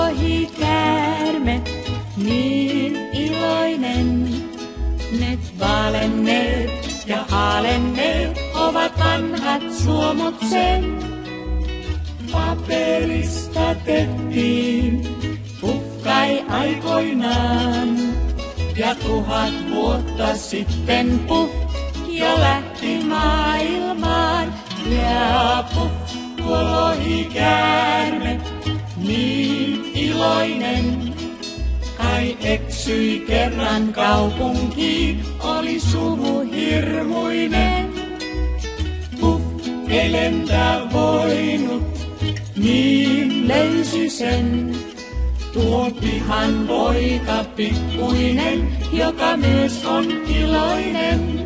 lohikäärme, niin iloinen. Nyt valenneet ja haalenneet ovat vanhat suomut sen. Paperista tehtiin puhkai aikoinaan, ja 1000 vuotta sitten puh jo lähti maailmaan. Ja puh, tuo lohikäärme, niin iloinen, kai eksyi kerran kaupunkiin, oli sumu hirmuinen. Puh, ei lentää voinut, niin löysi sen. Tuo pihan poika pikkuinen, joka myös on iloinen.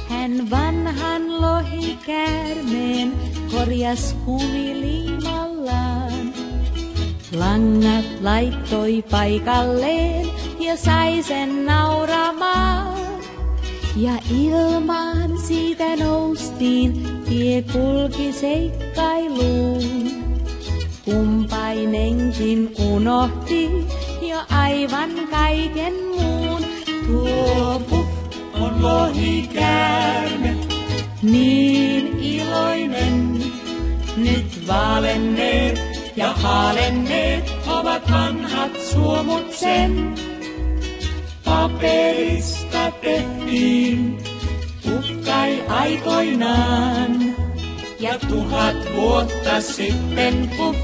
Hän vanhan lohikäärmeen korjas kumiliimallaan. Langat laittoi paikalleen ja sai sen nauramaan. Ja ilmaan siitä noustiin, tie kulki seikkailuun. Kumpainenkin unohti jo aivan kaiken muun. Tuo puh on lohikäärme, niin iloinen. Nyt valenneet ja haalenneet ovat vanhat suomut sen. Paperista tehtiin puhkai aikoinaan, ja 1000 vuotta sitten puh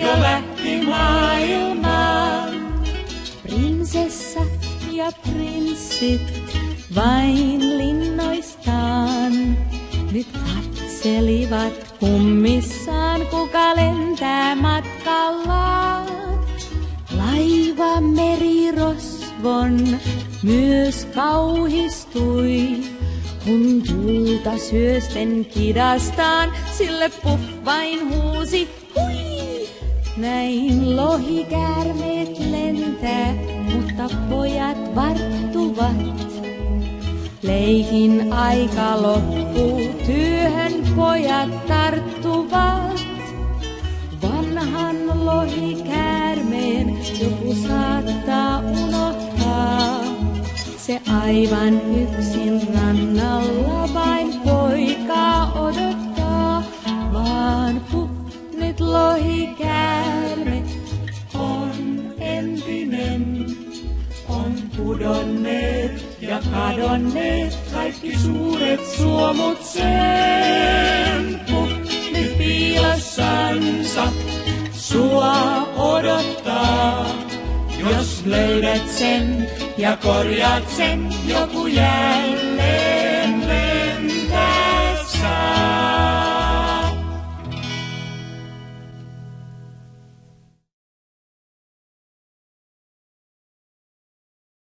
jo lähti maailmaan. Prinsessat ja prinssit vain linnoistaan nyt katselivat kummissaan, kuka lentää matkallaan. Laiva merirosvon myös kauhistui, kun tulta syösten kidastaan sille puh vain huusi hui. Näin lohikäärmeet lentää, mutta pojat varttuvat. Leikin aika loppuu, työhön pojat tarttuvat. Vanhan lohikäärmeen joku saattaa unohtaa. Se aivan yksin rannalla vain poikaa odottaa. Vaan puh, nyt lohikäärme on entinen. On pudonneet ja kadonneet kaikki suuret suomut sen. Puh, nyt piilossansa sua odottaa. Jos löydät sen ja korjaat sen, joku jälleen